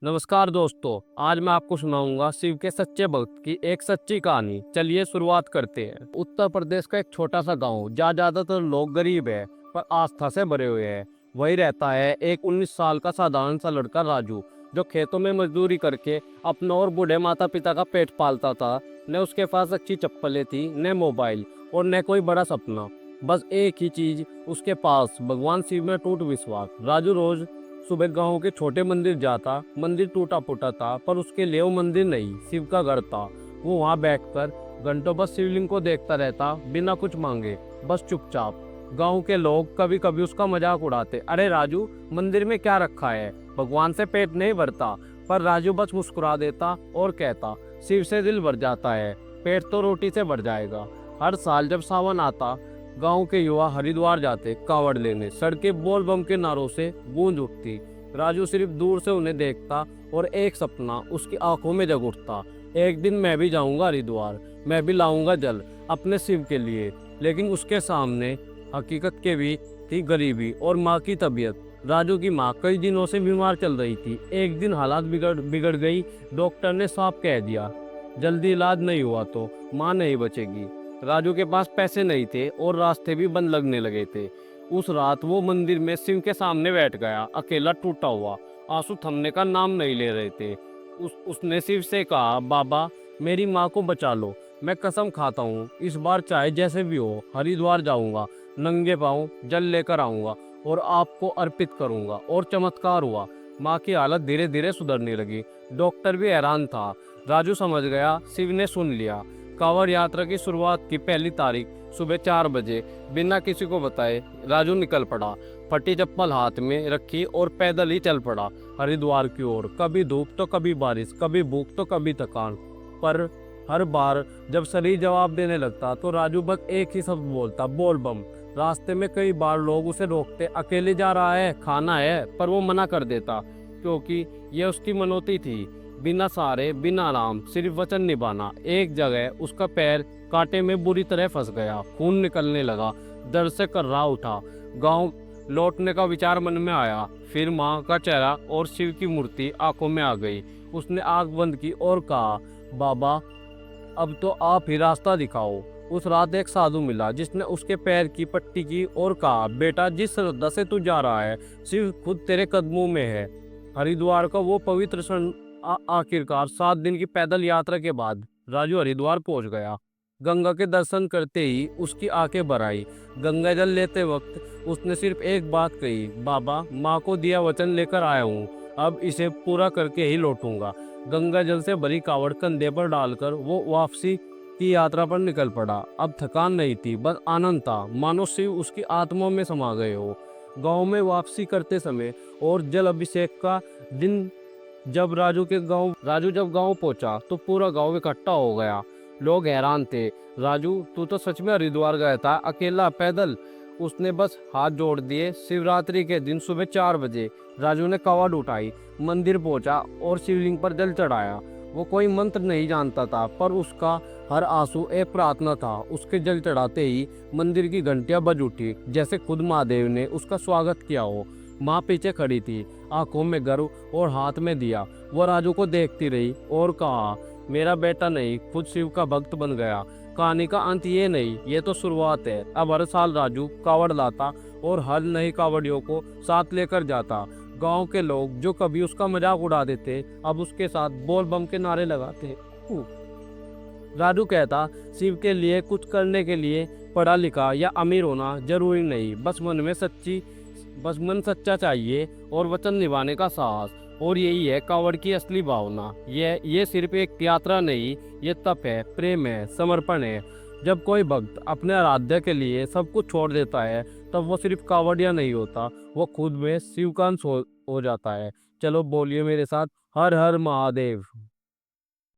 नमस्कार दोस्तों, आज मैं आपको सुनाऊंगा शिव के सच्चे भक्त की एक सच्ची कहानी। चलिए शुरुआत करते हैं। उत्तर प्रदेश का एक छोटा सा गांव जहाँ ज्यादातर लोग गरीब है पर आस्था से भरे हुए हैं। वही रहता है एक 19 साल का साधारण सा लड़का राजू, जो खेतों में मजदूरी करके अपना और बूढ़े माता पिता का पेट पालता था। न उसके पास अच्छी चप्पलें थी, न मोबाइल और न कोई बड़ा सपना। बस एक ही चीज उसके पास, भगवान शिव में टूट विश्वास। राजू रोज सुबह गांव के छोटे मंदिर जाता। मंदिर टूटा फूटा था पर उसके लिए वो मंदिर नहीं, शिव का घर था। वो वहां बैठकर घंटों बस शिवलिंग को देखता रहता, बिना कुछ मांगे, बस चुपचाप। गांव के लोग कभी कभी उसका मजाक उड़ाते, अरे राजू, मंदिर में क्या रखा है, भगवान से पेट नहीं भरता। पर राजू बस मुस्कुरा देता और कहता, शिव से दिल भर जाता है, पेट तो रोटी से भर जाएगा। हर साल जब सावन आता, गांव के युवा हरिद्वार जाते कांवड़ लेने। सड़कें बोल बम के नारों से गूंज उठती। राजू सिर्फ दूर से उन्हें देखता और एक सपना उसकी आंखों में जग उठता, एक दिन मैं भी जाऊंगा हरिद्वार, मैं भी लाऊंगा जल अपने शिव के लिए। लेकिन उसके सामने हकीकत के भी थी, गरीबी और माँ की तबीयत। राजू की माँ कई दिनों से बीमार चल रही थी। एक दिन हालात बिगड़ गई। डॉक्टर ने साफ कह दिया, जल्दी इलाज नहीं हुआ तो माँ नहीं बचेगी। राजू के पास पैसे नहीं थे और रास्ते भी बंद लगने लगे थे। उस रात वो मंदिर में शिव के सामने बैठ गया, अकेला टूटा हुआ। आंसू थमने का नाम नहीं ले रहे थे। उसने शिव से कहा, बाबा, मेरी माँ को बचा लो। मैं कसम खाता हूँ, इस बार चाहे जैसे भी हो हरिद्वार जाऊंगा, नंगे पाँव जल लेकर आऊंगा और आपको अर्पित करूंगा। और चमत्कार हुआ, माँ की हालत धीरे धीरे सुधरने लगी। डॉक्टर भी हैरान था। राजू समझ गया, शिव ने सुन लिया। कांवड़ यात्रा की शुरुआत की पहली तारीख सुबह 4 बजे बिना किसी को बताए राजू निकल पड़ा। फटी चप्पल हाथ में रखी और पैदल ही चल पड़ा हरिद्वार की ओर। कभी धूप तो कभी बारिश, कभी भूख तो कभी थकान। पर हर बार जब शरीर जवाब देने लगता तो राजू बस एक ही शब्द बोलता, बोल बम। रास्ते में कई बार लोग उसे रोकते, अकेले जा रहा है, खाना है, पर वो मना कर देता, क्योंकि ये उसकी मनौती थी। बिना सहारे, बिना आराम, सिर्फ वचन निभाना। एक जगह उसका पैर कांटे में बुरी तरह फंस गया, खून निकलने लगा। दर्द से कर्रा उठा। गांव लौटने का विचार मन में आया। फिर माँ का चेहरा और शिव की मूर्ति आंखों में आ गई। उसने आंख बंद की और कहा, बाबा, अब तो आप ही रास्ता दिखाओ। उस रात एक साधु मिला जिसने उसके पैर की पट्टी की और कहा, बेटा, जिस श्रद्धा से तू जा रहा है, शिव खुद तेरे कदमों में है। हरिद्वार का वो पवित्र क्षण आखिरकार 7 दिन की पैदल यात्रा के बाद राजू हरिद्वार पहुंच गया। गंगा के दर्शन करते ही उसकी आंखें भर आई। गंगा जल लेते वक्त उसने सिर्फ एक बात कही, बाबा, माँ को दिया वचन लेकर आया हूँ, अब इसे पूरा करके ही लौटूंगा। गंगा जल से भरी कावड़ कंधे पर डालकर वो वापसी की यात्रा पर निकल पड़ा। अब थकान नहीं थी, बस आनंद था, मानो शिव उसकी आत्मा में समा गए हो। गांव में वापसी करते समय और जल अभिषेक का दिन राजू जब गांव पहुंचा तो पूरा गांव इकट्ठा हो गया। लोग हैरान थे, राजू, तू तो सच में हरिद्वार गया था, अकेला, पैदल? उसने बस हाथ जोड़ दिए। शिवरात्रि के दिन सुबह 4 बजे राजू ने कावड़ उठाई, मंदिर पहुंचा और शिवलिंग पर जल चढ़ाया। वो कोई मंत्र नहीं जानता था, पर उसका हर आंसू एक प्रार्थना था। उसके जल चढ़ाते ही मंदिर की घंटियां बज उठी, जैसे खुद महादेव ने उसका स्वागत किया हो। माँ पीछे खड़ी थी, आंखों में गर्व और हाथ में दिया। वो राजू को देखती रही और कहा, मेरा बेटा नहीं, खुद शिव का भक्त बन गया। कहानी का अंत ये नहीं, ये तो शुरुआत है। अब हर साल राजू कावड़ लाता और हर नए कावड़ियों को साथ लेकर जाता। गांव के लोग जो कभी उसका मजाक उड़ाते थे, अब उसके साथ बोल बम के नारे लगाते। राजू कहता, शिव के लिए कुछ करने के लिए पढ़ा लिखा या अमीर होना जरूरी नहीं, बस मन सच्चा चाहिए और वचन निभाने का साहस। और यही है कांवड़ की असली भावना। ये सिर्फ एक यात्रा नहीं, ये तप है, प्रेम है, समर्पण है। जब कोई भक्त अपने आराध्य के लिए सब कुछ छोड़ देता है, तब वो सिर्फ कांवड़िया नहीं होता, वो खुद में शिव का अंश हो जाता है। चलो बोलिए मेरे साथ, हर हर महादेव।